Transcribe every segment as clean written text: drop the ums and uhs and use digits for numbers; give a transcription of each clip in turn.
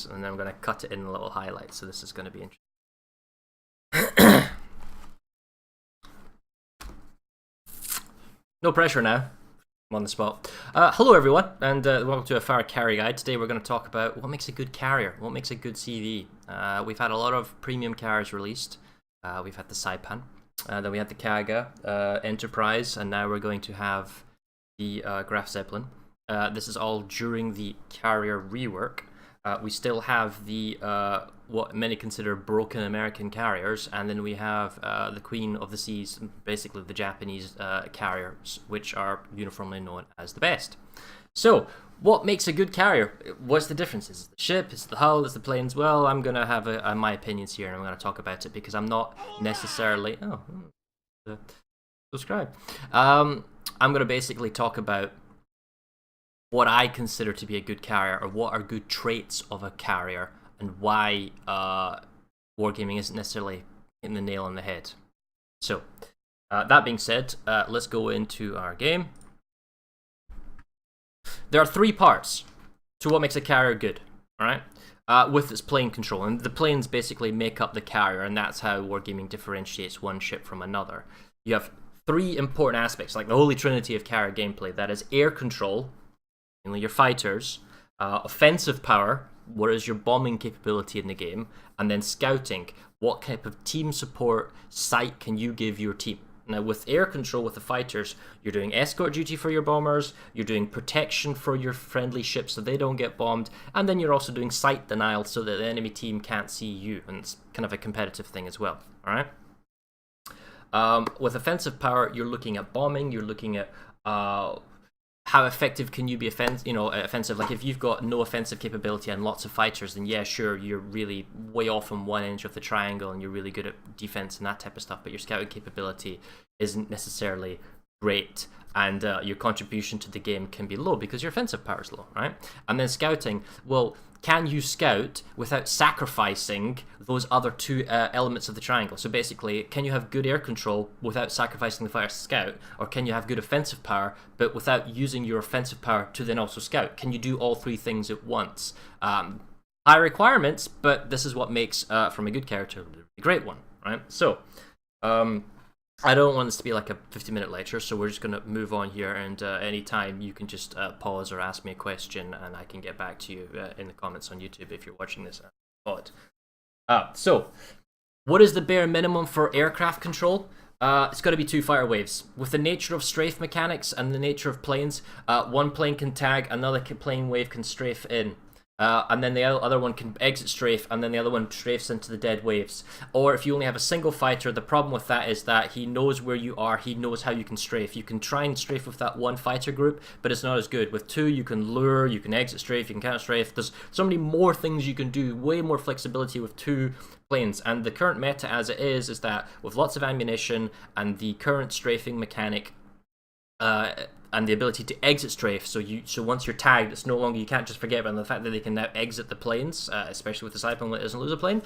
and then I'm going to cut it in a little highlight. So this is going to be interesting. No pressure now. I'm on the spot. Hello everyone, and welcome to a Fara Carrier guide. Today we're going to talk about what makes a good carrier, what makes a good CV. We've had a lot of premium carriers released. We've had the Saipan, then we had the Kaga, Enterprise, and now we're going to have the Graf Zeppelin. This is all during the carrier rework. We still have the what many consider broken American carriers, and then we have the Queen of the Seas, basically the Japanese carriers, which are uniformly known as the best. So, what makes a good carrier? What's the difference? Is it the ship? Is it the hull? Is it the planes? Well, I'm going to have my opinions here, and I'm going to talk about it because I'm not necessarily... subscribe. I'm going to basically talk about what I consider to be a good carrier, or what are good traits of a carrier, and why wargaming isn't necessarily hitting the nail on the head. So, that being said, let's go into our game. There are three parts to what makes a carrier good, alright? With its plane control, and the planes basically make up the carrier, and that's how wargaming differentiates one ship from another. You have three important aspects, like the holy trinity of carrier gameplay. That is air control, mainly your fighters, offensive power, what is your bombing capability in the game, and then scouting, what type of team support sight can you give your team. Now with air control with the fighters, you're doing escort duty for your bombers, you're doing protection for your friendly ships so they don't get bombed, and then you're also doing sight denial so that the enemy team can't see you, and it's kind of a competitive thing as well, alright? With offensive power, you're looking at bombing, you're looking at how effective can you be offensive? Like if you've got no offensive capability and lots of fighters, then yeah, sure, you're really way off on one edge of the triangle and you're really good at defense and that type of stuff, but your scouting capability isn't necessarily great, and your contribution to the game can be low because your offensive power is low, right? And then scouting, well, can you scout without sacrificing those other two elements of the triangle? So basically, can you have good air control without sacrificing the fire to scout? Or can you have good offensive power, but without using your offensive power to then also scout? Can you do all three things at once? High requirements, but this is what makes, from a good character, a great one, right? So, I don't want this to be like a 50-minute lecture, so we're just going to move on here, and anytime you can just pause or ask me a question, and I can get back to you in the comments on YouTube if you're watching this pod. So, what is the bare minimum for aircraft control? It's got to be 2 fire waves. With the nature of strafe mechanics and the nature of planes, one plane can tag, another plane wave can strafe in. And then the other one can exit strafe, and then the other one strafes into the dead waves. Or if you only have a single fighter, the problem with that is that he knows where you are, he knows how you can strafe. You can try and strafe with that one fighter group, but it's not as good. With 2, you can lure, you can exit strafe, you can counter strafe. There's so many more things you can do, way more flexibility with 2 planes. And the current meta as it is that with lots of ammunition and the current strafing mechanic, and the ability to exit strafe, so once you're tagged, it's no longer, you can't just forget about the fact that they can now exit the planes, especially with the Saipan when it doesn't lose a plane.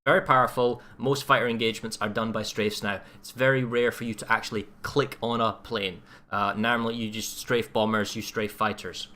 Very powerful. Most fighter engagements are done by strafes now. It's very rare for you to actually click on a plane. Normally you just strafe bombers, you strafe fighters.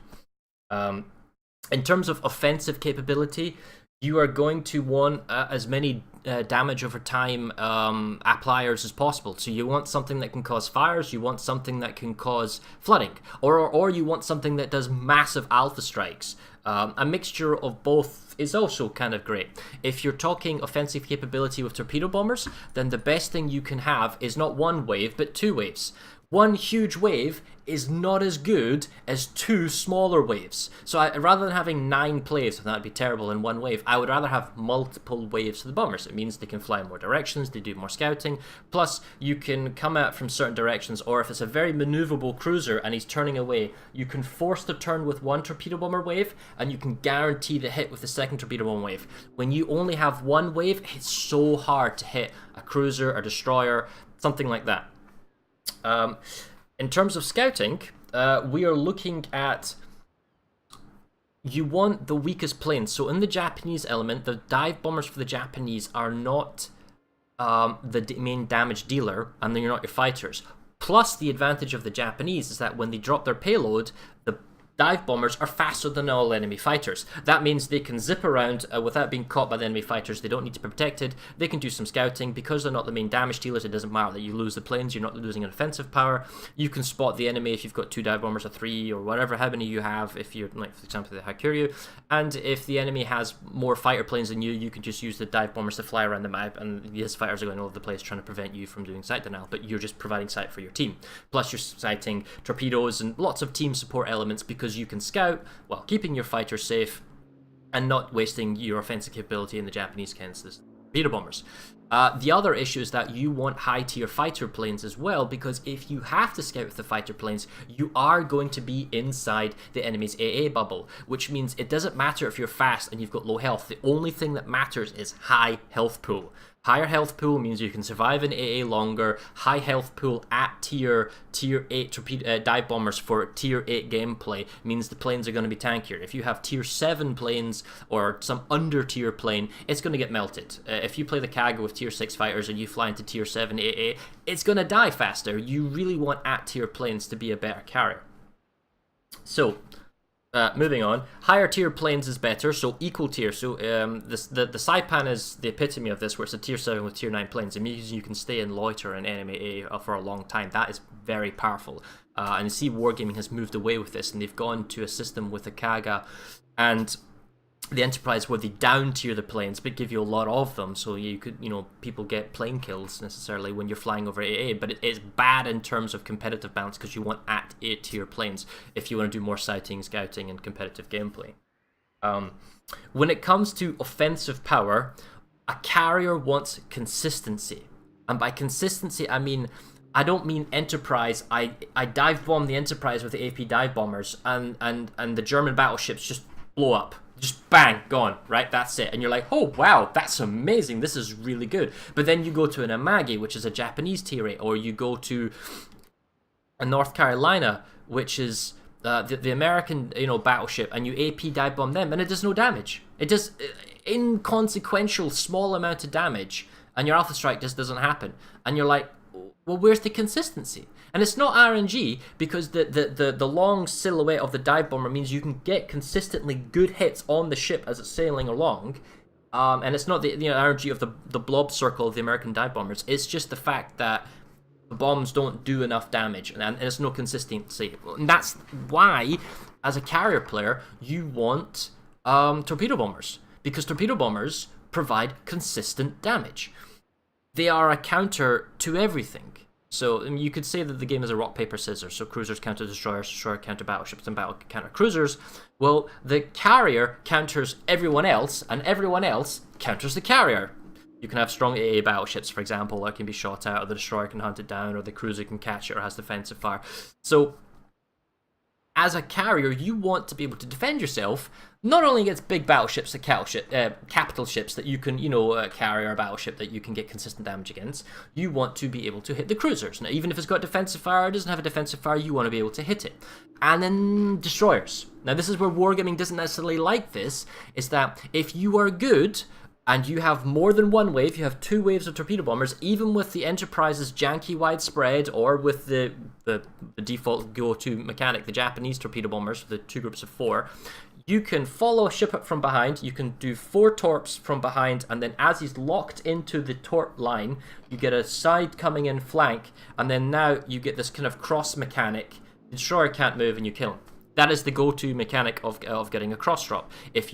In terms of offensive capability, you are going to want as many damage over time appliers as possible. So you want something that can cause fires, you want something that can cause flooding, or you want something that does massive alpha strikes. A mixture of both is also kind of great. If you're talking offensive capability with torpedo bombers, then the best thing you can have is not 1 wave, but 2 waves. 1 huge wave is not as good as 2 smaller waves. So rather than having 9 plays, and that'd be terrible in 1 wave, I would rather have multiple waves to the bombers. It means they can fly in more directions, they do more scouting, plus you can come out from certain directions, or if it's a very maneuverable cruiser and he's turning away, you can force the turn with 1 torpedo bomber wave, and you can guarantee the hit with the 2nd torpedo bomber wave. When you only have 1 wave, it's so hard to hit a cruiser, a destroyer, something like that. In terms of scouting, we are looking at, you want the weakest planes. So in the Japanese element, the dive bombers for the Japanese are not the main damage dealer, and then you're not your fighters. Plus, the advantage of the Japanese is that when they drop their payload, the dive bombers are faster than all enemy fighters. That means they can zip around without being caught by the enemy fighters. They don't need to be protected. They can do some scouting. Because they're not the main damage dealers, it doesn't matter that you lose the planes. You're not losing an offensive power. You can spot the enemy if you've got 2 dive bombers or 3 or whatever, how many you have, if you're, like, for example, the Fara Carrier. And if the enemy has more fighter planes than you can just use the dive bombers to fly around the map, and his fighters are going all over the place trying to prevent you from doing sight denial, but you're just providing sight for your team. Plus you're sighting torpedoes and lots of team support elements because you can scout while keeping your fighters safe and not wasting your offensive capability in the Japanese against the torpedo bombers. The other issue is that you want high-tier fighter planes as well, because if you have to scout with the fighter planes, you are going to be inside the enemy's AA bubble, which means it doesn't matter if you're fast and you've got low health. The only thing that matters is high health pool. Higher health pool means you can survive in AA longer. High health pool at tier 8 torpedo dive bombers for tier 8 gameplay means the planes are going to be tankier. If you have tier 7 planes or some under tier plane, it's going to get melted. If you play the Kaga with tier 6 fighters and you fly into tier 7 AA, it's going to die faster. You really want at tier planes to be a better carrier. So, moving on, higher tier planes is better, so equal tier. So the Saipan is the epitome of this, where it's a tier 7 with tier 9 planes. It means you can stay and loiter in enemy A for a long time. That is very powerful. And you see Wargaming has moved away with this, and they've gone to a system with the Kaga and the Enterprise where they down tier the planes but give you a lot of them, so you could, people get plane kills necessarily when you're flying over AA, but it's bad in terms of competitive balance because you want at A tier planes if you want to do more sighting, scouting, and competitive gameplay. When it comes to offensive power, a carrier wants consistency, and by consistency I don't mean Enterprise. I dive bomb the Enterprise with the AP dive bombers, and the German battleships just blow up. Just bang, gone, right? That's it. And you're like, oh, wow, that's amazing. This is really good. But then you go to an Amagi, which is a Japanese tier 8, or you go to a North Carolina, which is the American, battleship, and you AP dive bomb them, and it does no damage. It does inconsequential small amount of damage, and your Alpha Strike just doesn't happen. And you're like, well, where's the consistency? And it's not RNG, because the long silhouette of the dive bomber means you can get consistently good hits on the ship as it's sailing along. And it's not the RNG of the blob circle of the American dive bombers. It's just the fact that the bombs don't do enough damage, and there's no consistency. And that's why, as a carrier player, you want torpedo bombers, because torpedo bombers provide consistent damage. They are a counter to everything. So you could say that the game is a rock, paper, scissors. So cruisers counter destroyers, destroyer counter battleships, and battle counter cruisers. Well, the carrier counters everyone else, and everyone else counters the carrier. You can have strong AA battleships, for example, that can be shot out, or the destroyer can hunt it down, or the cruiser can catch it, or has defensive fire. So, as a carrier, you want to be able to defend yourself, not only against big battleships, capital ships that you can, carry, or a battleship that you can get consistent damage against. You want to be able to hit the cruisers. Now, even if it's got defensive fire or doesn't have a defensive fire, you want to be able to hit it. And then destroyers. Now, this is where Wargaming doesn't necessarily like this, is that if you are good and you have more than one wave, you have 2 waves of torpedo bombers, even with the Enterprise's janky widespread, or with the default go-to mechanic, the Japanese torpedo bombers, the 2 groups of 4, you can follow a ship up from behind, you can do 4 torps from behind, and then as he's locked into the torp line, you get a side coming in flank, and then now you get this kind of cross mechanic. The destroyer can't move and you kill him. That is the go-to mechanic of getting a cross drop. If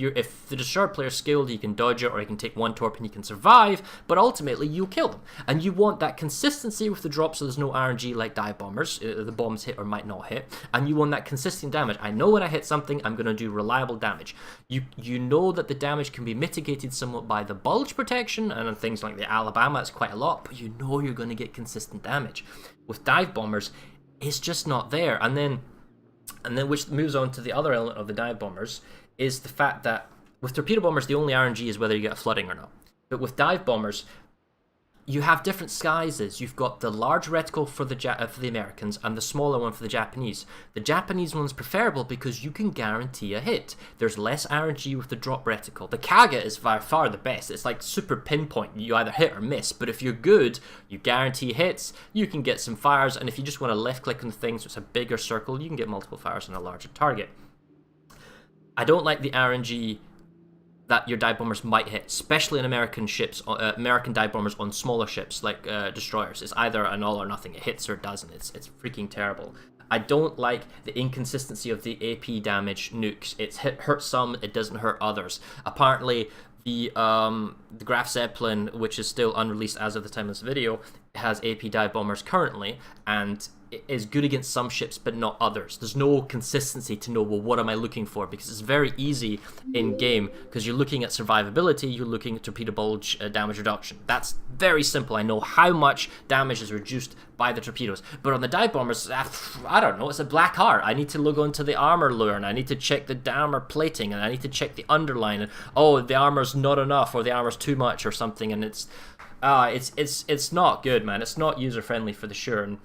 the destroyer player is skilled, he can dodge it, or he can take 1 torp and he can survive, but ultimately you'll kill them. And you want that consistency with the drop, so there's no RNG like dive bombers. The bombs hit or might not hit. And you want that consistent damage. I know when I hit something, I'm going to do reliable damage. You know that the damage can be mitigated somewhat by the bulge protection, and on things like the Alabama, it's quite a lot, but you know you're going to get consistent damage. With dive bombers, it's just not there. And then which moves on to the other element of the dive bombers, is the fact that with torpedo bombers, the only RNG is whether you get a flooding or not. But with dive bombers, you have different sizes. You've got the large reticle for the Americans and the smaller one for the Japanese. The Japanese one's preferable because you can guarantee a hit. There's less RNG with the drop reticle. The Kaga is by far the best. It's like super pinpoint. You either hit or miss. But if you're good, you guarantee hits. You can get some fires. And if you just want to left click on the thing so it's a bigger circle, you can get multiple fires on a larger target. I don't like the RNG that your dive bombers might hit, especially in American ships, American dive bombers on smaller ships like destroyers. It's either an all or nothing. It hits or it doesn't. It's freaking terrible. I don't like the inconsistency of the AP damage nukes. It hurts some, it doesn't hurt others. Apparently, the Graf Zeppelin, which is still unreleased as of the time of this video, has AP dive bombers currently, and it is good against some ships but not others. There's no consistency to know, well, what am I looking for? Because it's very easy in game, because you're looking at survivability, you're looking at torpedo bulge damage reduction. That's very simple. I know how much damage is reduced by the torpedoes. But on the dive bombers, I don't know, it's a black art. I need to log on to the armor lure, and I need to check the armor plating, and I need to check the underline, and oh, the armor's not enough, or the armor's too much, or something, and it's not good, man. It's not user friendly for the sure. And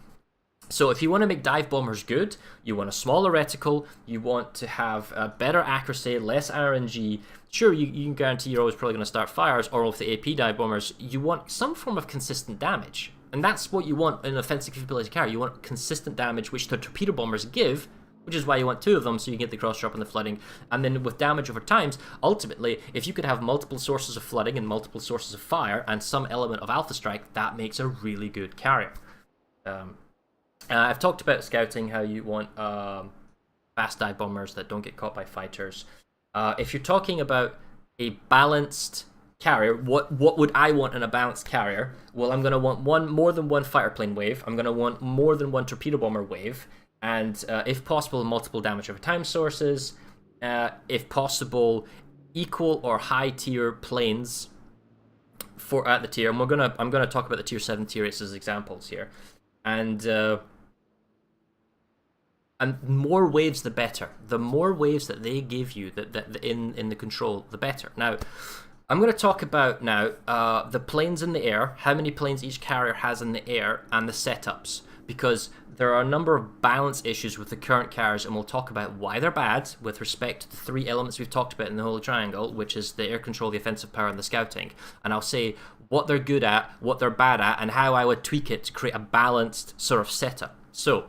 so if you want to make dive bombers good, you want a smaller reticle, you want to have better accuracy, less RNG. Sure, you can guarantee you're always probably going to start fires, or with the AP dive bombers, you want some form of consistent damage. And that's what you want in an offensive capability carrier. You want consistent damage, which the torpedo bombers give, which is why you want two of them, so you get the cross-drop and the flooding. And then with damage over times, ultimately, if you could have multiple sources of flooding and multiple sources of fire and some element of alpha strike, that makes a really good carrier. I've talked about scouting, how you want fast dive bombers that don't get caught by fighters. If you're talking about a balanced carrier, what would I want in a balanced carrier? Well, I'm going to want more than one fighter plane wave. I'm going to want more than one torpedo bomber wave. And if possible, multiple damage over time sources. If possible, equal or high tier planes at the tier. And I'm gonna talk about the tier 7, tier 8 as examples here. And more waves, the better. The more waves that they give you that in the control, the better. Now, I'm going to talk about now the planes in the air, how many planes each carrier has in the air, and the setups. Because there are a number of balance issues with the current carriers, and we'll talk about why they're bad with respect to the three elements we've talked about in the Holy Triangle, which is the air control, the offensive power, and the scouting. And I'll say what they're good at, what they're bad at, and how I would tweak it to create a balanced sort of setup. So,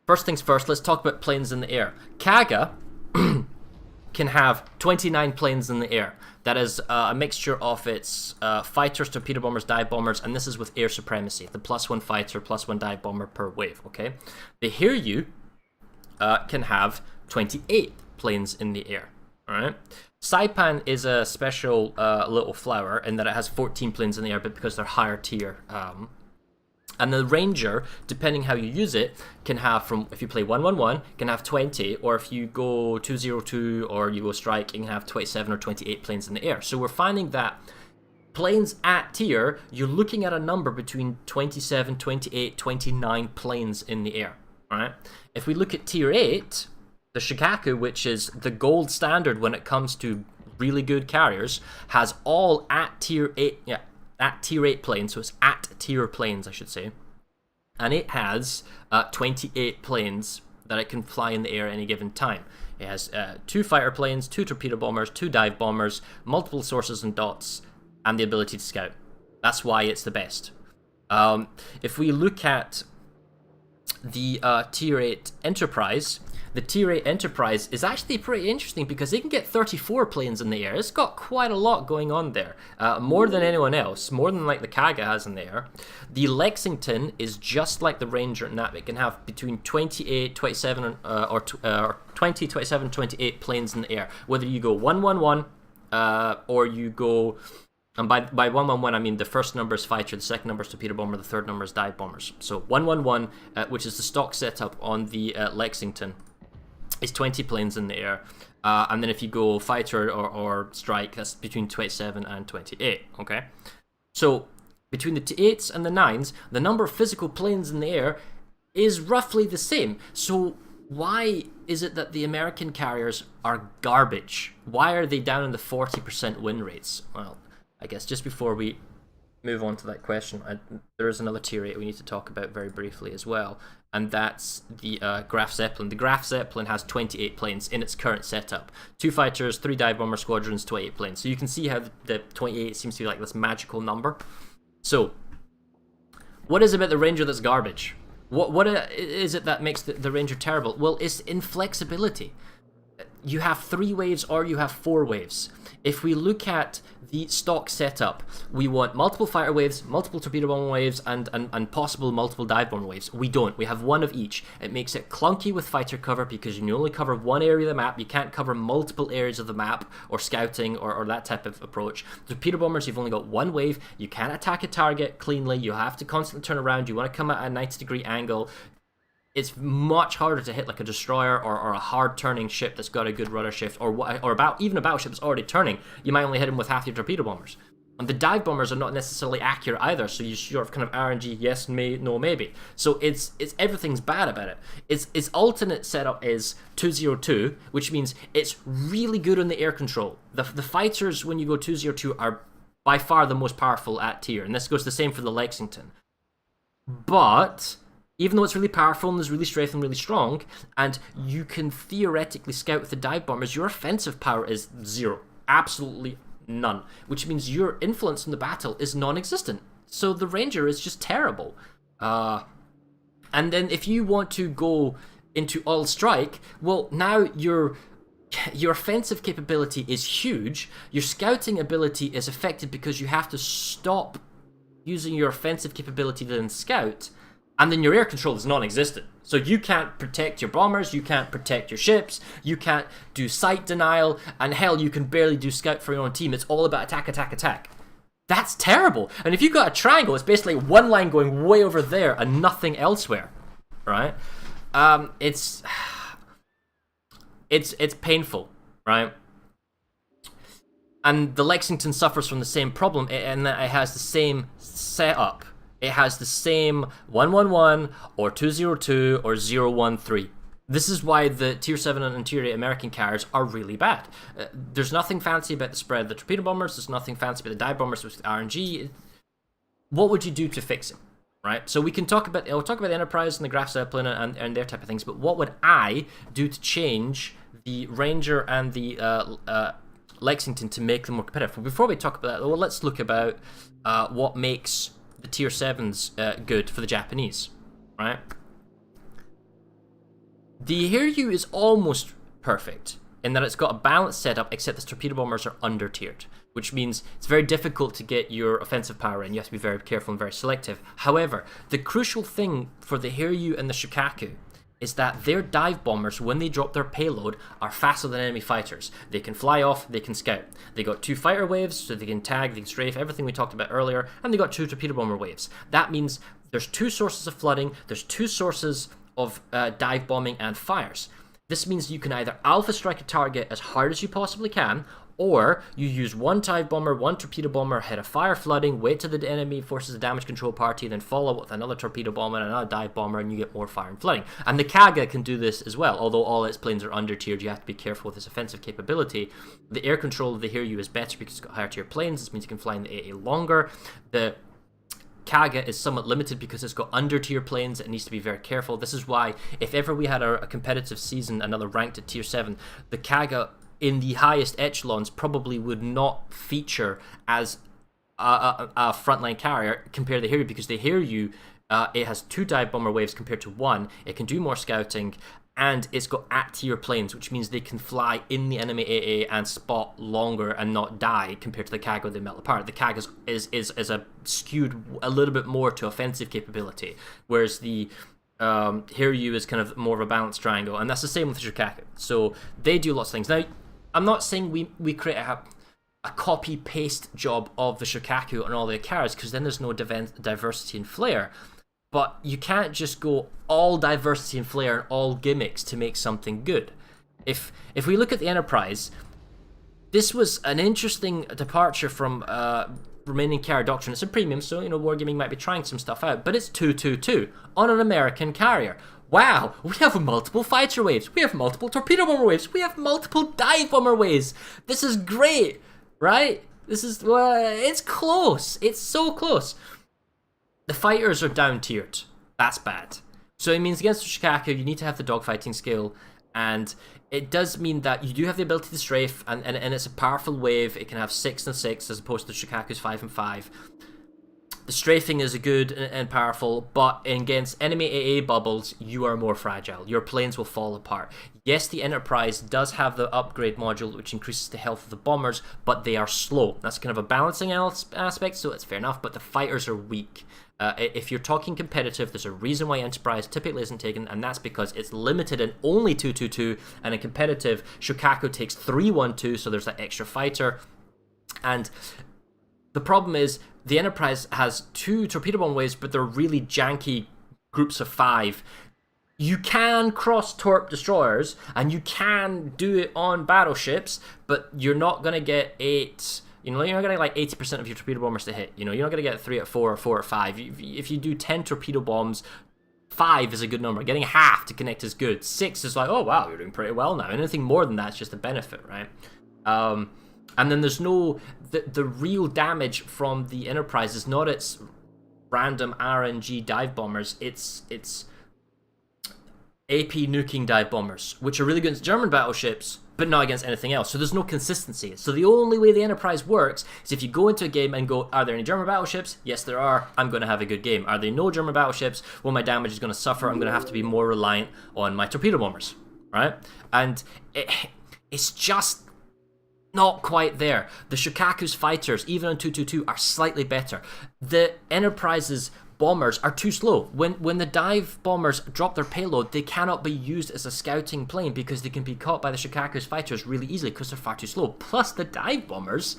first things first, let's talk about planes in the air. Kaga can have 29 planes in the air. That is a mixture of its fighters, torpedo bombers, dive bombers, and this is with air supremacy, the +1 fighter, +1 dive bomber per wave, okay? The Hiryu can have 28 planes in the air, alright? Saipan is a special little flower in that it has 14 planes in the air, but because they're higher tier. And the Ranger, depending how you use it, can have from, if you play 1-1-1, can have 20, or if you go 2-0-2 or you go strike, you can have 27 or 28 planes in the air. So we're finding that planes at tier, you're looking at a number between 27, 28, 29 planes in the air. Right? If we look at tier 8, the Shikaku, which is the gold standard when it comes to really good carriers, has all at tier 8, at tier 8 planes, so it's at tier planes, I should say. And it has 28 planes that it can fly in the air at any given time. It has 2 fighter planes, 2 torpedo bombers, 2 dive bombers, multiple sources and dots, and the ability to scout. That's why it's the best. If we look at the tier 8 Enterprise, the tier 8 Enterprise is actually pretty interesting because they can get 34 planes in the air. It's got quite a lot going on there. More than anyone else, more than like the Kaga has in the air. The Lexington is just like the Ranger in that it can have between 28, 27, or 20, 27, 28 planes in the air. Whether you go 1-1-1, or you go... And by 1-1-1, I mean the first number is fighter, the second number is torpedo bomber, the third number is dive bombers. So 1-1-1, which is the stock setup on the Lexington, is 20 planes in the air. And then if you go fighter or strike, that's between 27 and 28, okay? So between the 8s and the 9s, the number of physical planes in the air is roughly the same. So why is it that the American carriers are garbage? Why are they down in the 40% win rates? Well, I guess just before we move on to that question, there is another tier 8 we need to talk about very briefly as well, and that's the Graf Zeppelin. The Graf Zeppelin has 28 planes in its current setup. 2 fighters, 3 dive bomber squadrons, 28 planes. So you can see how the 28 seems to be like this magical number. So, what is about the Ranger that's garbage? What is it that makes the Ranger terrible? Well, it's inflexibility. You have 3 waves or you have 4 waves. If we look at the stock setup, we want multiple fighter waves, multiple torpedo bomber waves, and possible multiple dive bomber waves. We don't. We have 1 of each. It makes it clunky with fighter cover because you can only cover 1 area of the map. You can't cover multiple areas of the map or scouting or that type of approach. Torpedo bombers, you've only got 1 wave. You can't attack a target cleanly. You have to constantly turn around. You want to come at a 90-degree angle. It's much harder to hit like a destroyer or a hard turning ship that's got a good rudder shift, or even a battleship that's already turning. You might only hit them with half your torpedo bombers. And the dive bombers are not necessarily accurate either, so you sort of kind of RNG, yes, may, no, maybe. So it's everything's bad about it. Its alternate setup is 202, which means it's really good on the air control. The fighters, when you go 202, are by far the most powerful at tier, and this goes the same for the Lexington. But even though it's really powerful and is really strafed and really strong, and you can theoretically scout with the dive bombers, your offensive power is 0. Absolutely none. Which means your influence in the battle is non-existent. So the Ranger is just terrible. And then if you want to go into all strike, well, now your offensive capability is huge. Your scouting ability is affected because you have to stop using your offensive capability to then scout. And then your air control is non-existent. So you can't protect your bombers, you can't protect your ships, you can't do sight denial, and hell, you can barely do scout for your own team. It's all about attack, attack, attack. That's terrible. And if you've got a triangle, it's basically 1 line going way over there and nothing elsewhere, right? It's painful, right? And the Lexington suffers from the same problem in that it has the same setup. It has the same 111 or 202 or 013. This is why the Tier 7 and Tier 8 American carriers are really bad. There's nothing fancy about the spread of the torpedo bombers. There's nothing fancy about the dive bombers with RNG. What would you do to fix it, right? So we'll talk about the Enterprise and the Graf Zeppelin and their type of things, but what would I do to change the Ranger and the Lexington to make them more competitive? But before we talk about that, well, let's look about what makes the Tier 7s good for the Japanese, right? The Hiryu is almost perfect in that it's got a balanced setup, except the torpedo bombers are under-tiered, which means it's very difficult to get your offensive power in. You have to be very careful and very selective. However, the crucial thing for the Hiryu and the Shokaku is that their dive bombers, when they drop their payload, are faster than enemy fighters. They can fly off, they can scout. They got 2 fighter waves, so they can tag, they can strafe, everything we talked about earlier, and they got 2 torpedo bomber waves. That means there's 2 sources of flooding, there's 2 sources of dive bombing and fires. This means you can either alpha strike a target as hard as you possibly can, or you use 1 dive bomber, 1 torpedo bomber, hit a fire flooding, wait till the enemy forces a damage control party, then follow up with another torpedo bomber and another dive bomber, and you get more fire and flooding. And the Kaga can do this as well, although all its planes are under-tiered. You have to be careful with its offensive capability. The air control of the Hiryu is better because it's got higher tier planes. This means you can fly in the AA longer. The Kaga is somewhat limited because it's got under-tier planes. It needs to be very careful. This is why, if ever we had a competitive season, another ranked at tier 7, the Kaga in the highest echelons probably would not feature as a frontline carrier compared to the Hiryu, because the Hiryu, it has 2 dive bomber waves compared to 1. It can do more scouting, and it's got at-tier planes, which means they can fly in the enemy AA and spot longer and not die compared to the Kaga when they melt apart. The Kaga is skewed a little bit more to offensive capability, whereas the Hiryu is kind of more of a balanced triangle, and that's the same with the Shokaku. So they do lots of things. Now, I'm not saying we create a copy-paste job of the Shokaku and all the carriers, because then there's no diversity and flair. But you can't just go all diversity and flair and all gimmicks to make something good. If we look at the Enterprise, this was an interesting departure from remaining carrier doctrine. It's a premium, so Wargaming might be trying some stuff out, but it's 222 on an American carrier. Wow, we have multiple fighter waves, we have multiple torpedo bomber waves, we have multiple dive bomber waves. This is great, right? This is, it's close. It's so close. The fighters are down-tiered. That's bad. So it means against the Shokaku, you need to have the dogfighting skill, and it does mean that you do have the ability to strafe, and it's a powerful wave. It can have 6 and 6 as opposed to Shokaku's 5 and 5. The strafing is good and powerful, but against enemy AA bubbles, you are more fragile. Your planes will fall apart. Yes, the Enterprise does have the upgrade module, which increases the health of the bombers, but they are slow. That's kind of a balancing aspect, so it's fair enough, but the fighters are weak. If you're talking competitive, there's a reason why Enterprise typically isn't taken, and that's because it's limited in only 222, and in competitive, Shokaku takes 312, so there's that extra fighter. And the problem is, the Enterprise has 2 torpedo bomb waves, but they're really janky groups of 5. You can cross-torp destroyers, and you can do it on battleships, but you're not going to get 8... You know, you're not going to get like 80% of your torpedo bombers to hit. You know, you're not going to get 3 at 4 or 4 at 5. If you do 10 torpedo bombs, 5 is a good number. Getting half to connect is good. 6 is like, oh wow, you're doing pretty well now. Anything more than that's just a benefit, right? And then there's no... The real damage from the Enterprise is not its random RNG dive bombers. It's AP nuking dive bombers, which are really good against German battleships, but not against anything else. So there's no consistency. So the only way the Enterprise works is if you go into a game and go, are there any German battleships? Yes, there are. I'm going to have a good game. Are there no German battleships? Well, my damage is going to suffer. I'm going to have to be more reliant on my torpedo bombers, right? And it's just not quite there. The Shokaku's fighters, even on 222, are slightly better. The Enterprise's bombers are too slow. When the dive bombers drop their payload, they cannot be used as a scouting plane because they can be caught by the Shokaku's fighters really easily because they're far too slow. Plus, the dive bombers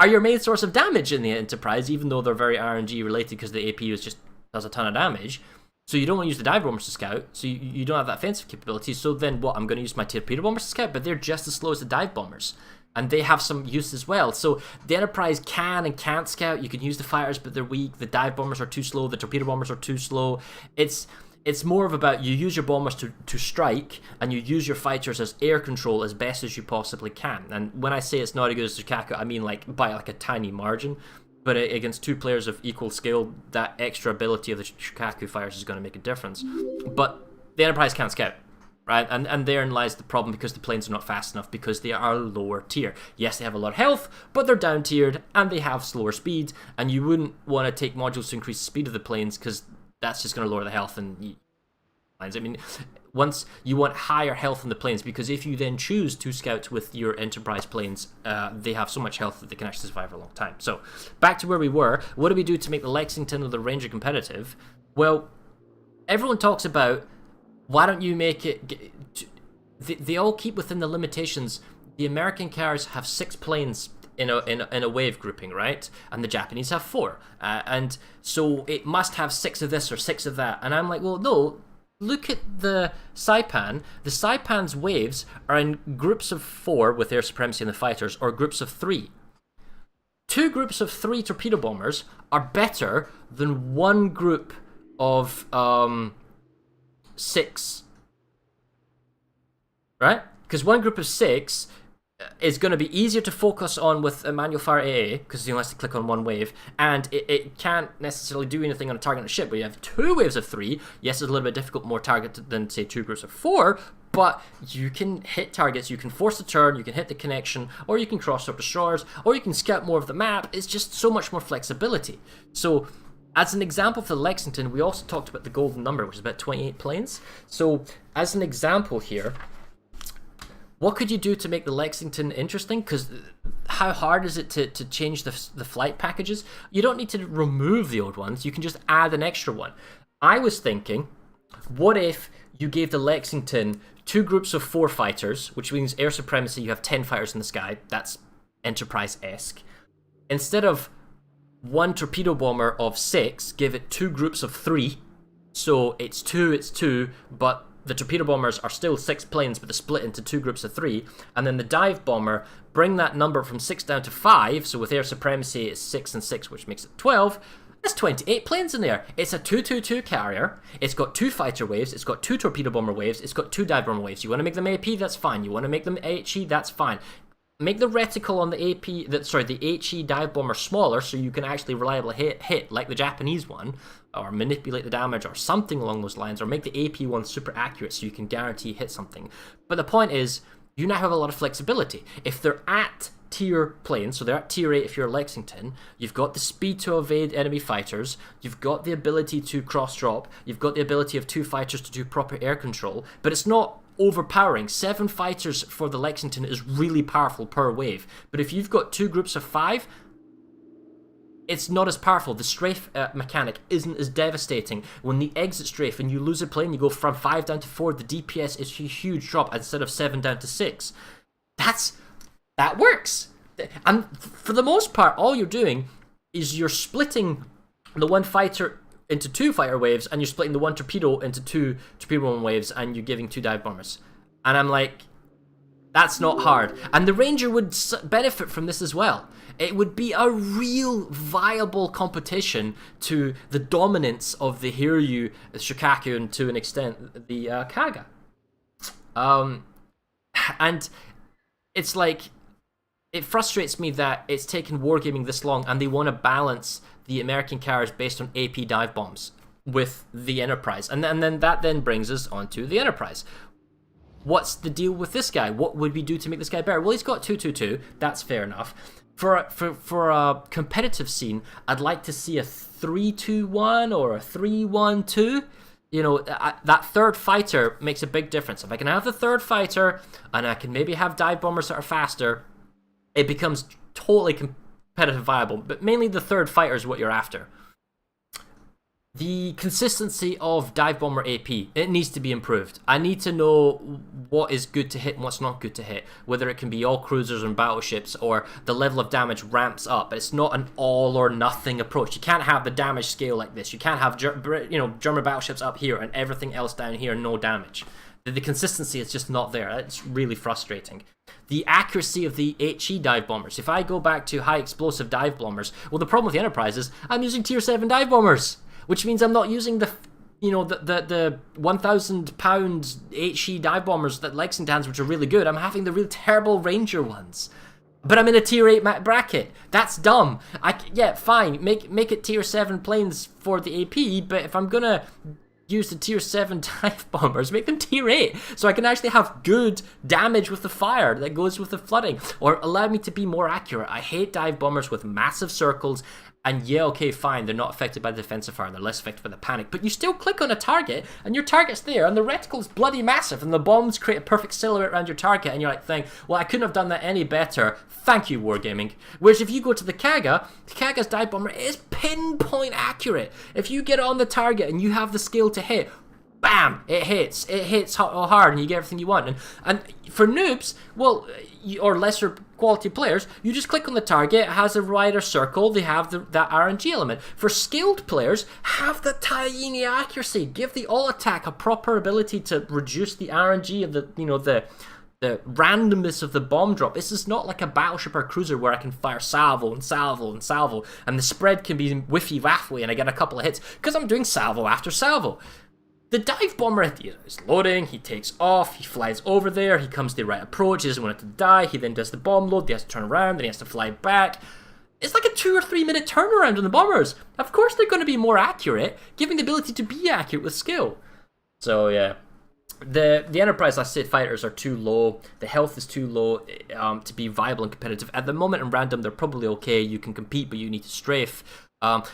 are your main source of damage in the Enterprise, even though they're very RNG related because the AP does a ton of damage. So you don't want to use the dive bombers to scout, so you don't have that offensive capability. So then what? I'm going to use my torpedo bombers to scout, but they're just as slow as the dive bombers. And they have some use as well. So the Enterprise can and can't scout. You can use the fighters, but they're weak. The dive bombers are too slow. The torpedo bombers are too slow. It's more of about you use your bombers to strike, and you use your fighters as air control as best as you possibly can. And when I say it's not as good as Shokaku, I mean like by like a tiny margin. But against 2 players of equal skill, that extra ability of the Shokaku fighters is going to make a difference. But the Enterprise can't scout. Right, and therein lies the problem because the planes are not fast enough because they are lower tier. Yes, they have a lot of health, but they're down tiered and they have slower speed. And you wouldn't want to take modules to increase the speed of the planes because that's just going to lower the health and I mean, once you want higher health in the planes because if you then choose 2 scouts with your Enterprise planes, they have so much health that they can actually survive for a long time. So back to where we were. What do we do to make the Lexington or the Ranger competitive? Well, everyone talks about, why don't you make it... They all keep within the limitations. The American carriers have 6 planes in a wave grouping, right? And the Japanese have 4. And so it must have 6 of this or 6 of that. And I'm like, well, no. Look at the Saipan. The Saipan's waves are in groups of 4 with air supremacy and the fighters, or groups of 3. 2 groups of 3 torpedo bombers are better than 1 group of... 6, right? Because 1 group of 6 is going to be easier to focus on with a manual fire AA because you only have to click on 1 wave, and it can't necessarily do anything on a target on a ship. But you have 2 waves of 3. Yes, it's a little bit difficult, more targeted than say 2 groups of 4, but you can hit targets. You can force the turn, you can hit the connection, or you can cross-torp destroyers, or you can scout more of the map. It's just so much more flexibility. So as an example for the Lexington, we also talked about the golden number, which is about 28 planes. So as an example here, what could you do to make the Lexington interesting? Because how hard is it to change the flight packages? You don't need to remove the old ones. You can just add an extra one. I was thinking, what if you gave the Lexington 2 groups of 4 fighters, which means air supremacy, you have 10 fighters in the sky. That's Enterprise-esque. Instead of 1 torpedo bomber of 6, give it 2 groups of 3. So it's 2, but the torpedo bombers are still 6 planes, but they're split into 2 groups of 3. And then the dive bomber, bring that number from 6 down to 5. So with air supremacy, it's 6 and 6, which makes it 12. There's 28 planes in there. It's a 222 carrier. It's got 2 fighter waves. It's got 2 torpedo bomber waves. It's got 2 dive bomber waves. You want to make them AP? That's fine. You want to make them HE? That's fine. Make the reticle on the the HE dive bomber smaller so you can actually reliably hit like the Japanese one, or manipulate the damage or something along those lines, or make the AP one super accurate so you can guarantee hit something. But the point is, you now have a lot of flexibility. If they're at tier planes, so they're at tier 8 if you're Lexington. You've got the speed to evade enemy fighters. You've got the ability to cross-drop. You've got the ability of 2 fighters to do proper air control. But it's not overpowering. 7 fighters for the Lexington is really powerful per wave. But if you've got 2 groups of 5, it's not as powerful. The strafe mechanic isn't as devastating. When the exit strafe and you lose a plane, you go from 5 down to 4, the DPS is a huge drop instead of 7 down to 6. That works. And for the most part, all you're doing is you're splitting the 1 fighter into 2 fighter waves, and you're splitting the 1 torpedo into 2 torpedo waves, and you're giving 2 dive bombers. And I'm like, that's not hard. And the Ranger would benefit from this as well. It would be a real viable competition to the dominance of the Hiryu, Shikaku, and to an extent the Kaga. And it's like, it frustrates me that it's taken wargaming this long and they want to balance the American carriers based on AP dive bombs with the Enterprise. And then that brings us onto the Enterprise. What's the deal with this guy? What would we do to make this guy better? Well, he's got 222. That's fair enough. For a competitive scene, I'd like to see a 3-2-1 or a 3-1-2. You know, that third fighter makes a big difference. If I can have the third fighter and I can maybe have dive bombers that are faster, it becomes totally competitive viable. But mainly the third fighter is what you're after. The consistency of dive bomber AP, it needs to be improved. I need to know what is good to hit and what's not good to hit. Whether it can be all cruisers and battleships, or the level of damage ramps up. It's not an all or nothing approach. You can't have the damage scale like this. You can't have German battleships up here and everything else down here, no damage. The consistency is just not there. It's really frustrating. The accuracy of the HE dive bombers. If I go back to high explosive dive bombers, well, the problem with the Enterprise is I'm using tier 7 dive bombers, which means I'm not using the 1,000 pound HE dive bombers that Lexington has, which are really good. I'm having the real terrible Ranger ones. But I'm in a tier 8 bracket. That's dumb. Yeah, fine. Make it tier 7 planes for the AP, but if I'm gonna use the tier 7 dive bombers, make them tier 8 so I can actually have good damage with the fire that goes with the flooding, or allow me to be more accurate. I hate dive bombers with massive circles. And yeah, okay, fine, they're not affected by the defensive fire, they're less affected by the panic, but you still click on a target, and your target's there, and the reticle is bloody massive, and the bombs create a perfect silhouette around your target, and you're like thinking, well, I couldn't have done that any better, thank you, Wargaming. Whereas if you go to the Kaga's dive bomber is pinpoint accurate. If you get on the target and you have the skill to hit, bam, it hits hard, and you get everything you want. And for noobs, well, or lesser quality players, you just click on the target, it has a wider circle, they have that RNG element. For skilled players, have the tiny accuracy, give the all attack a proper ability to reduce the RNG of the randomness of the bomb drop. This is not like a battleship or cruiser where I can fire salvo and salvo and salvo, and the spread can be whiffy-waffly and I get a couple of hits, because I'm doing salvo after salvo. The dive bomber is loading, he takes off, he flies over there, he comes to the right approach, he doesn't want it to die, he then does the bomb load, he has to turn around, then he has to fly back. It's like a 2 or 3 minute turnaround on the bombers. Of course they're going to be more accurate, giving the ability to be accurate with skill. So yeah, the Enterprise I said fighters are too low, the health is too low to be viable and competitive. At the moment in random they're probably okay, you can compete but you need to strafe.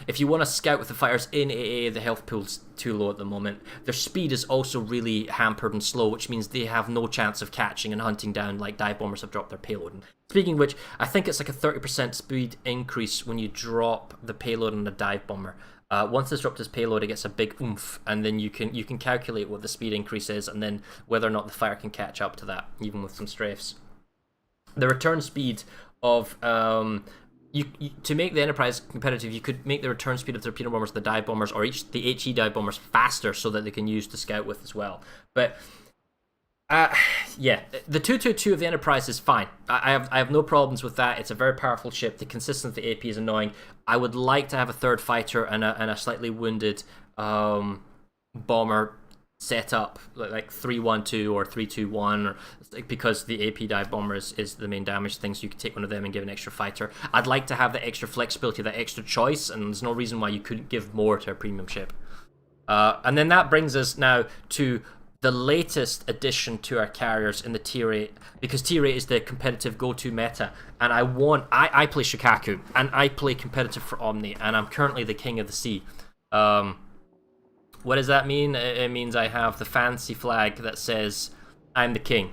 If you want to scout with the fighters in AA, the health pool's too low at the moment. Their speed is also really hampered and slow, which means they have no chance of catching and hunting down like dive bombers have dropped their payload. And speaking of which, I think it's like a 30% speed increase when you drop the payload on a dive bomber. Once it's dropped his payload, it gets a big oomph, and then you can calculate what the speed increase is, and then whether or not the fire can catch up to that, even with some strafes. The return speed of to make the Enterprise competitive, you could make the return speed of the torpedo bombers, the dive bombers, or the HE dive bombers faster so that they can use to scout with as well. But yeah, the 222 of the Enterprise is fine. I have no problems with that. It's a very powerful ship. The consistency of the AP is annoying. I would like to have a third fighter and a slightly wounded bomber set up like 3-1-2 or 3-2-1, or because the AP dive bomber is the main damage thing, so you could take one of them and give an extra fighter. I'd like to have the extra flexibility, that extra choice, and there's no reason why you couldn't give more to a premium ship. And then that brings us now to the latest addition to our carriers in the tier 8, because tier 8 is the competitive go-to meta, and I play Shikaku, and I play competitive for Omni, and I'm currently the king of the sea. What does that mean? It means I have the fancy flag that says, I'm the king.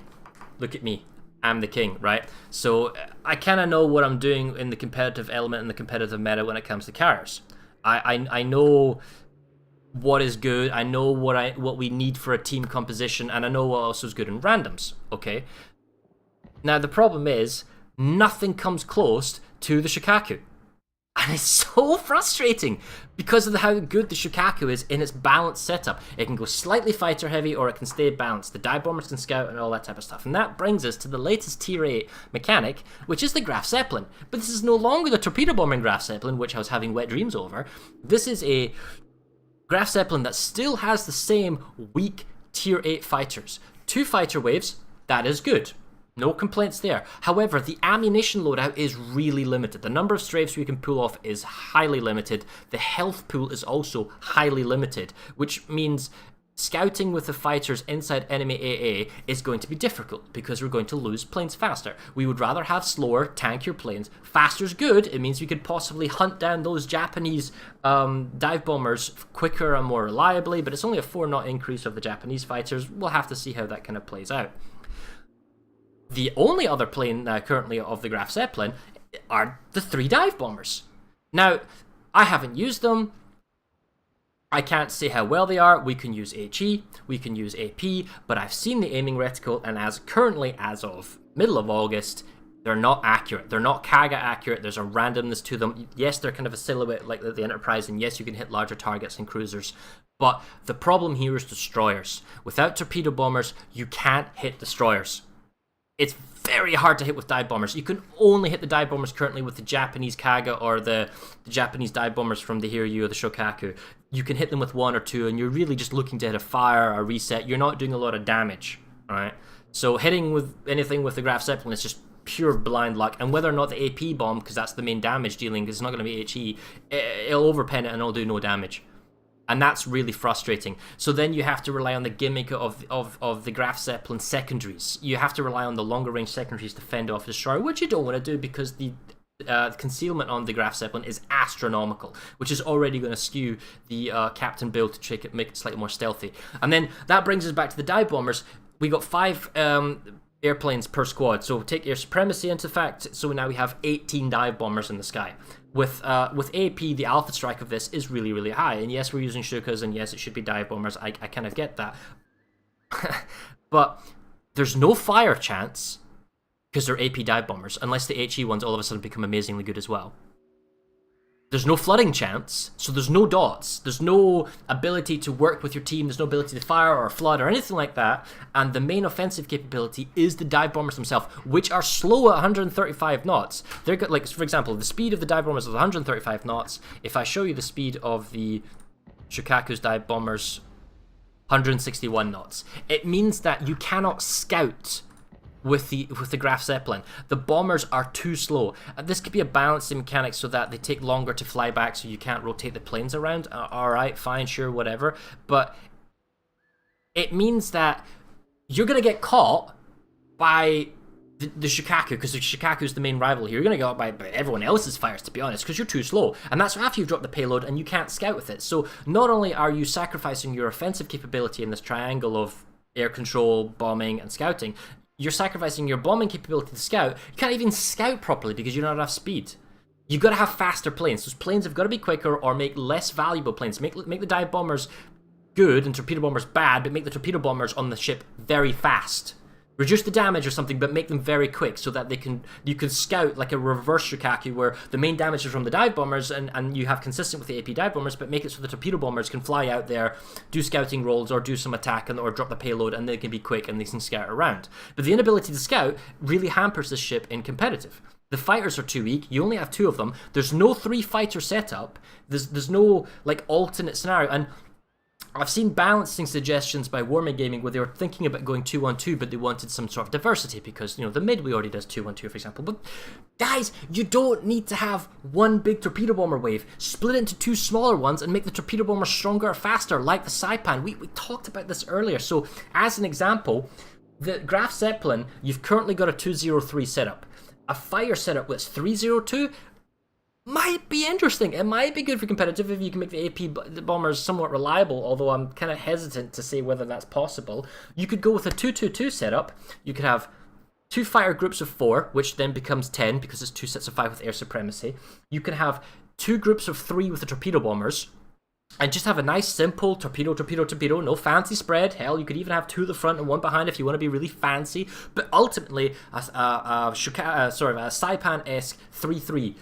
Look at me. I'm the king, right? So I kind of know what I'm doing in the competitive element and the competitive meta when it comes to carriers. I know what is good, I know what we need for a team composition, and I know what else is good in randoms, okay? Now the problem is, nothing comes close to the Shikaku. And it's so frustrating because of how good the Shikaku is in its balanced setup. It can go slightly fighter heavy or it can stay balanced. The dive bombers can scout and all that type of stuff. And that brings us to the latest tier 8 mechanic, which is the Graf Zeppelin. But this is no longer the torpedo bombing Graf Zeppelin, which I was having wet dreams over. This is a Graf Zeppelin that still has the same weak tier 8 fighters. 2 fighter waves, that is good. No complaints there. However, the ammunition loadout is really limited. The number of strafes we can pull off is highly limited. The health pool is also highly limited, which means scouting with the fighters inside enemy AA is going to be difficult because we're going to lose planes faster. We would rather have slower, tankier planes. Faster's good. It means we could possibly hunt down those Japanese dive bombers quicker and more reliably, but it's only a 4-knot increase of the Japanese fighters. We'll have to see how that kind of plays out. The only other plane currently of the Graf Zeppelin are the 3 dive bombers. Now, I haven't used them. I can't say how well they are. We can use HE, we can use AP, but I've seen the aiming reticle, and as of middle of August, they're not accurate. They're not Kaga accurate. There's a randomness to them. Yes, they're kind of a silhouette like the Enterprise, and yes, you can hit larger targets and cruisers. But the problem here is destroyers. Without torpedo bombers, you can't hit destroyers. It's very hard to hit with dive bombers. You can only hit the dive bombers currently with the Japanese Kaga or the Japanese dive bombers from the Hiryu or the Shokaku. You can hit them with 1 or 2, and you're really just looking to hit a fire or a reset. You're not doing a lot of damage, alright? So hitting with anything with the Graf Zeppelin is just pure blind luck. And whether or not the AP bomb, because that's the main damage dealing, because it's not going to be HE, it'll overpen it and it'll do no damage. And that's really frustrating. So then you have to rely on the gimmick of the Graf Zeppelin secondaries. You have to rely on the longer range secondaries to fend off the destroyer, which you don't want to do because the concealment on the Graf Zeppelin is astronomical, which is already going to skew the captain build to make it slightly more stealthy. And then that brings us back to the dive bombers. We got 5 airplanes per squad, so take air supremacy into fact. So now we have 18 dive bombers in the sky. With AP, the alpha strike of this is really, really high. And yes, we're using Shukas, and yes, it should be dive bombers. I kind of get that. But there's no fire chance because they're AP dive bombers, unless the HE ones all of a sudden become amazingly good as well. There's no flooding chance, so there's no dots. There's no ability to work with your team. There's no ability to fire or flood or anything like that. And the main offensive capability is the dive bombers themselves, which are slow at 135 knots. They're got, like, for example, the speed of the dive bombers is 135 knots. If I show you the speed of the Shokaku's dive bombers, 161 knots. It means that you cannot scout with the Graf Zeppelin. The bombers are too slow. This could be a balancing mechanic so that they take longer to fly back so you can't rotate the planes around. Alright, fine, sure, whatever. But it means that you're going to get caught by the Shikaku, because the Shikaku is the main rival here. You're going to get caught by everyone else's fires, to be honest, because you're too slow. And that's after you've dropped the payload and you can't scout with it. So not only are you sacrificing your offensive capability in this triangle of air control, bombing, and scouting, you're sacrificing your bombing capability to scout. You can't even scout properly because you don't have enough speed. You've got to have faster planes. Those planes have got to be quicker or make less valuable planes. Make the dive bombers good and torpedo bombers bad, but make the torpedo bombers on the ship very fast. Reduce the damage or something, but make them very quick so that you can scout like a reverse Shikaku where the main damage is from the dive bombers and you have consistent with the AP dive bombers, but make it so the torpedo bombers can fly out there, do scouting rolls or do some attack or drop the payload, and they can be quick and they can scout around. But the inability to scout really hampers this ship in competitive. The fighters are too weak. You only have 2 of them. There's no 3 fighter setup. There's no like alternate scenario. And I've seen balancing suggestions by Warming Gaming where they were thinking about going 2-1-2, but they wanted some sort of diversity because, the Midway already does 2-1-2, for example. But guys, you don't need to have one big torpedo bomber wave. Split it into two smaller ones and make the torpedo bomber stronger or faster, like the Saipan. We talked about this earlier. So, as an example, the Graf Zeppelin, you've currently got a 203 setup. A fire setup that's 302 might be interesting. It might be good for competitive if you can make the AP bombers somewhat reliable, although I'm kind of hesitant to say whether that's possible. You could go with a 222 setup. You could have 2 fire groups of 4, which then becomes 10 because it's 2 sets of 5 with air supremacy. You can have 2 groups of 3 with the torpedo bombers, and just have a nice simple torpedo, no fancy spread. Hell, you could even have 2 at the front and 1 behind if you want to be really fancy. But ultimately, a Saipan-esque 3-3.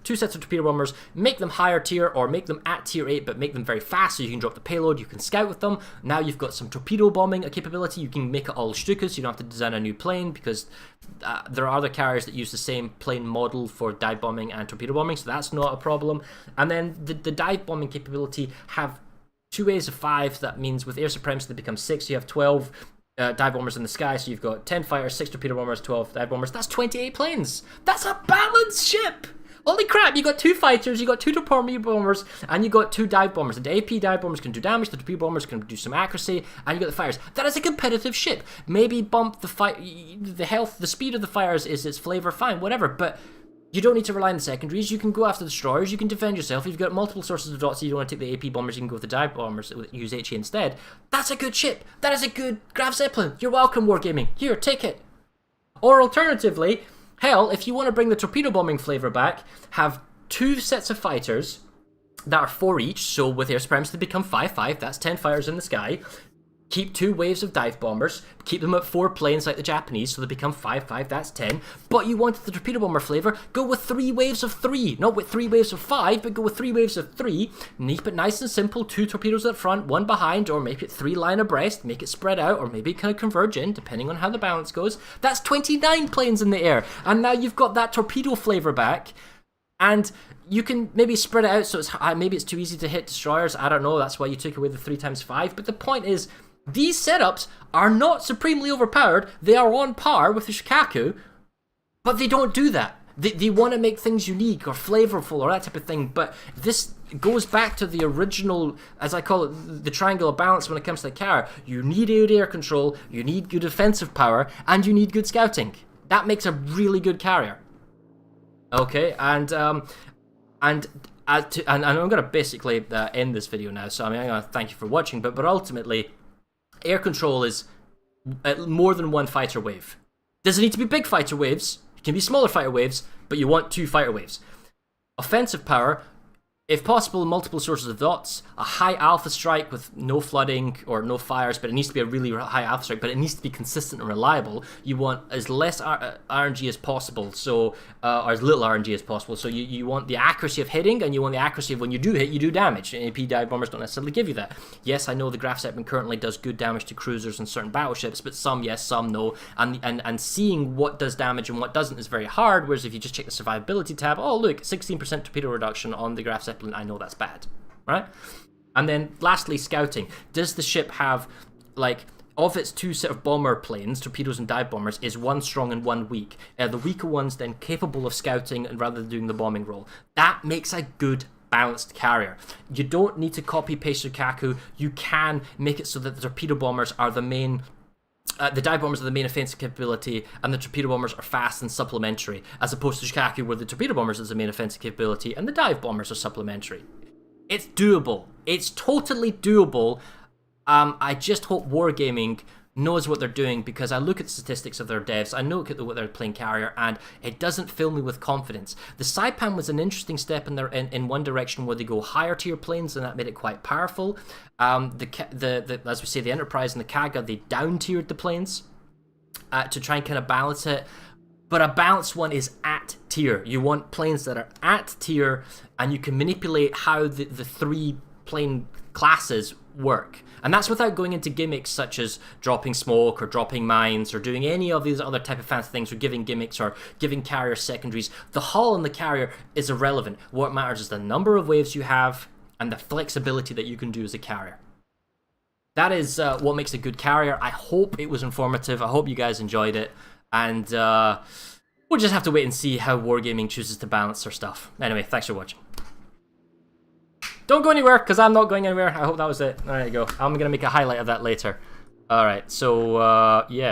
Two sets of torpedo bombers, make them higher tier or make them at tier 8, but make them very fast so you can drop the payload, you can scout with them. Now you've got some torpedo bombing capability, you can make it all Stukas, you don't have to design a new plane because there are other carriers that use the same plane model for dive bombing and torpedo bombing, so that's not a problem. And then the dive bombing capability have 2 waves of 5, that means with air supremacy they become 6, so you have 12 dive bombers in the sky, so you've got 10 fighters, 6 torpedo bombers, 12 dive bombers. That's 28 planes! That's a balanced ship! Holy crap, you got 2 fighters, you got 2 torpedo bombers, and you got 2 dive bombers. The AP dive bombers can do damage, the torpedo bombers can do some accuracy, and you got the fires. That is a competitive ship. Maybe bump the health, the speed of the fires is its flavor, fine, whatever, but you don't need to rely on the secondaries. You can go after the destroyers, you can defend yourself. If you've got multiple sources of dots, so you don't want to take the AP bombers, you can go with the dive bombers, use HE instead. That's a good ship. That is a good Graf Zeppelin. You're welcome, Wargaming. Here, take it. Or alternatively, hell, if you want to bring the torpedo bombing flavor back, have 2 sets of fighters that are 4 each, so with air supremacy they become 5-5, that's 10 fighters in the sky. Keep 2 waves of dive bombers, keep them at 4 planes like the Japanese, so they become 5-5, that's 10. But you wanted the torpedo bomber flavor, go with 3 waves of 3. Not with 3 waves of 5, but go with 3 waves of 3. Keep it nice and simple, 2 torpedoes at front, 1 behind, or make it 3 line abreast, make it spread out, or maybe kind of converge in, depending on how the balance goes. That's 29 planes in the air, and now you've got that torpedo flavor back, and you can maybe spread it out so maybe it's too easy to hit destroyers, I don't know, that's why you took away the 3x5, but the point is, these setups are not supremely overpowered, they are on par with the Shikaku, but they don't do that. They want to make things unique or flavorful or that type of thing, but this goes back to the original, as I call it, the triangle of balance when it comes to the carrier. You need good air control, you need good offensive power, and you need good scouting. That makes a really good carrier. Okay, and I'm going to basically end this video now, so I'm going to thank you for watching, but ultimately, air control is more than 1 fighter wave. Doesn't need to be big fighter waves, it can be smaller fighter waves, but you want 2 fighter waves. Offensive power, if possible, multiple sources of dots, a high alpha strike with no flooding or no fires, but it needs to be a really high alpha strike, but it needs to be consistent and reliable. You want as less RNG as possible, so or as little RNG as possible. So you want the accuracy of hitting, and you want the accuracy of when you do hit, you do damage. AP dive bombers don't necessarily give you that. Yes, I know the Graf Zeppelin currently does good damage to cruisers and certain battleships, but some yes, some no. And seeing what does damage and what doesn't is very hard, whereas if you just check the survivability tab, oh look, 16% torpedo reduction on the Graf Zeppelin, I know that's bad, right? And then lastly, scouting. Does the ship have, like, of its 2 set of bomber planes, torpedoes and dive bombers, is 1 strong and 1 weak? The weaker ones then capable of scouting and rather than doing the bombing role. That makes a good balanced carrier. You don't need to copy paste Shikaku. You can make it so that the torpedo bombers are the main the dive bombers are the main offensive capability, and the torpedo bombers are fast and supplementary, as opposed to Shikaku, where the torpedo bombers is the main offensive capability, and the dive bombers are supplementary. It's doable. It's totally doable. I just hope Wargaming knows what they're doing, because I look at the statistics of their devs, I look at what they're playing carrier, and it doesn't fill me with confidence. The Saipan was an interesting step in one direction, where they go higher tier planes, and that made it quite powerful. As we say, the Enterprise and the Kaga, they down tiered the planes to try and kind of balance it. But a balanced one is at tier. You want planes that are at tier, and you can manipulate how the 3 plane classes work. And that's without going into gimmicks such as dropping smoke or dropping mines or doing any of these other type of fancy things, or giving gimmicks or giving carrier secondaries. The hull in the carrier is irrelevant. What matters is the number of waves you have and the flexibility that you can do as a carrier. that is what makes a good carrier. I hope it was informative. I hope you guys enjoyed it. And we'll just have to wait and see how Wargaming chooses to balance their stuff. Anyway, thanks for watching. Don't go anywhere, because I'm not going anywhere. I hope that was it. There you go. I'm going to make a highlight of that later. Alright, so, yeah.